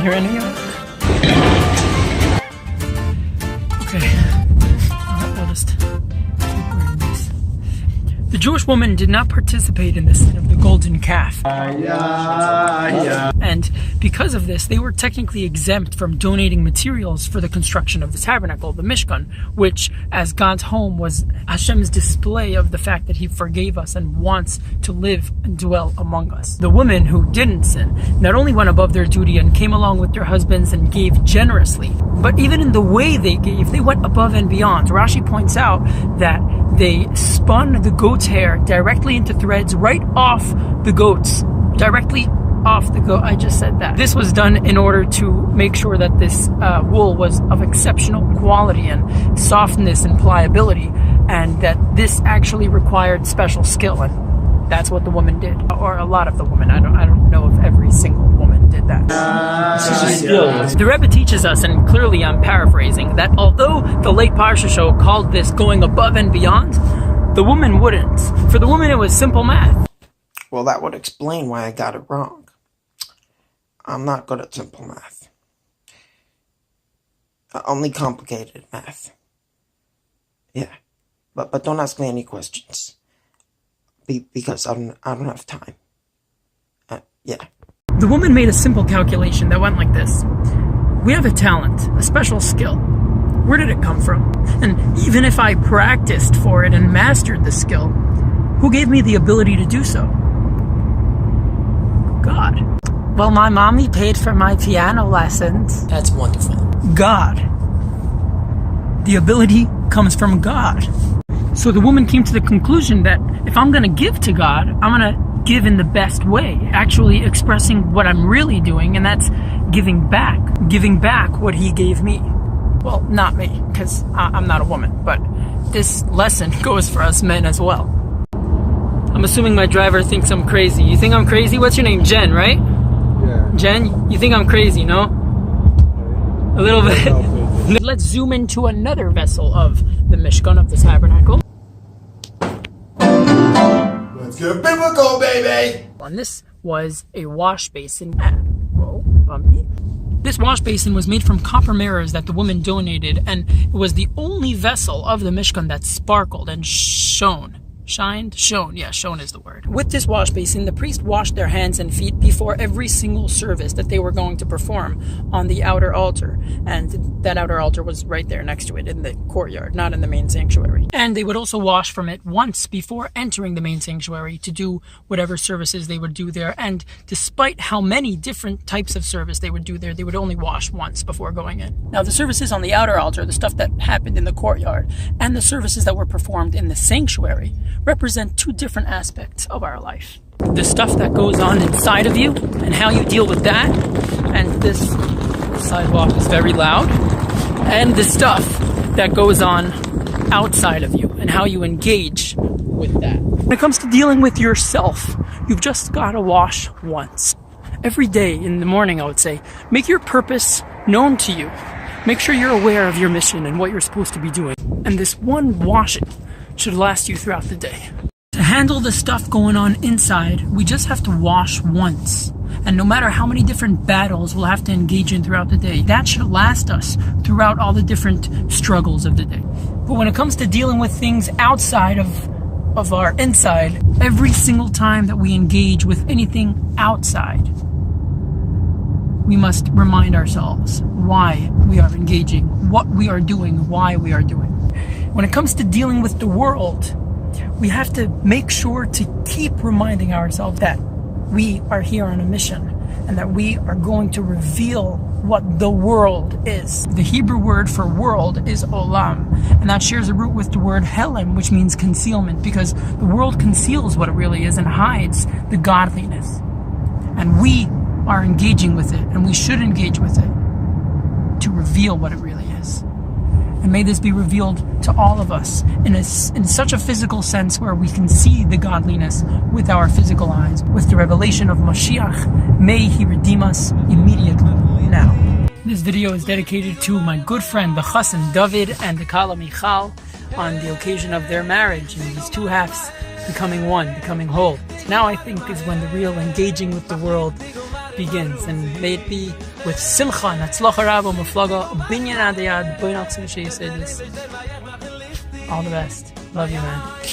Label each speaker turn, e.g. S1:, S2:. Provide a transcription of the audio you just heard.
S1: hear any of it? Okay. We'll just keep wearing these. The Jewish woman did not participate in the sin of the golden calf. And because of this, they were technically exempt from donating materials for the construction of the tabernacle, the Mishkan, which, as God's home, was Hashem's display of the fact that He forgave us and wants to live and dwell among us. The women who didn't sin not only went above their duty and came along with their husbands and gave generously, but even in the way they gave, they went above and beyond. Rashi points out that they spun the goat's hair directly into threads right off the goats, directly off the goat. I just said that. This was done in order to make sure that this wool was of exceptional quality and softness and pliability, and that this actually required special skill, and that's what the woman did, or a lot of the women. I don't know if every single woman did that. The Rebbe teaches us, and clearly I'm paraphrasing, that although the late Parsha show called this going above and beyond, the woman wouldn't. For the woman, it was simple math.
S2: Well, that would explain why I got it wrong. I'm not good at simple math. Only complicated math. Yeah. But don't ask me any questions. Because I don't have time. Yeah.
S1: The woman made a simple calculation that went like this. We have a talent, a special skill. Where did it come from? And even if I practiced for it and mastered the skill, who gave me the ability to do so? God. Well, my mommy paid for my piano lessons.
S2: That's wonderful.
S1: God. The ability comes from God. So the woman came to the conclusion that if I'm going to give to God, I'm going to give in the best way, actually expressing what I'm really doing, and that's giving back what He gave me. Well, not me, because I'm not a woman, but this lesson goes for us men as well. I'm assuming my driver thinks I'm crazy. You think I'm crazy? What's your name? Jen, right?
S3: Yeah.
S1: Jen, you think I'm crazy, no? A little bit. Let's zoom into another vessel of the Mishkan, of the tabernacle.
S3: Let's get biblical, baby!
S1: And this was a wash basin. Whoa, bumpy. This wash basin was made from copper mirrors that the woman donated, and it was the only vessel of the Mishkan that sparkled and shone. Shone. Yeah, shone is the word. With this wash basin, the priest washed their hands and feet before every single service that they were going to perform on the outer altar. And that outer altar was right there next to it in the courtyard, not in the main sanctuary. And they would also wash from it once before entering the main sanctuary to do whatever services they would do there. And despite how many different types of service they would do there, they would only wash once before going in. Now, the services on the outer altar, the stuff that happened in the courtyard, and the services that were performed in the sanctuary represent two different aspects of our life. The stuff that goes on inside of you and how you deal with that. And this sidewalk is very loud. And the stuff that goes on outside of you and how you engage with that. When it comes to dealing with yourself, you've just got to wash once. Every day in the morning, I would say, make your purpose known to you. Make sure you're aware of your mission and what you're supposed to be doing. And this one washing should last you throughout the day. To handle the stuff going on inside, we just have to wash once. And no matter how many different battles we'll have to engage in throughout the day, that should last us throughout all the different struggles of the day. But when it comes to dealing with things outside of our inside, every single time that we engage with anything outside, we must remind ourselves why we are engaging, what we are doing, why we are doing. When it comes to dealing with the world, we have to make sure to keep reminding ourselves that we are here on a mission and that we are going to reveal what the world is. The Hebrew word for world is olam, and that shares a root with the word helem, which means concealment, because the world conceals what it really is and hides the godliness. And we are engaging with it, and we should engage with it to reveal what it really is. And may this be revealed to all of us in such a physical sense where we can see the godliness with our physical eyes. With the revelation of Mashiach, may He redeem us immediately now. This video is dedicated to my good friend, the Chassan David and the Kala Michal, on the occasion of their marriage and these two halves becoming one, becoming whole. Now I think is when the real engaging with the world begins, and may it be with simcha and hatzlacha rabba muflaga binyan adayad boinach this. All the best. Love you, man.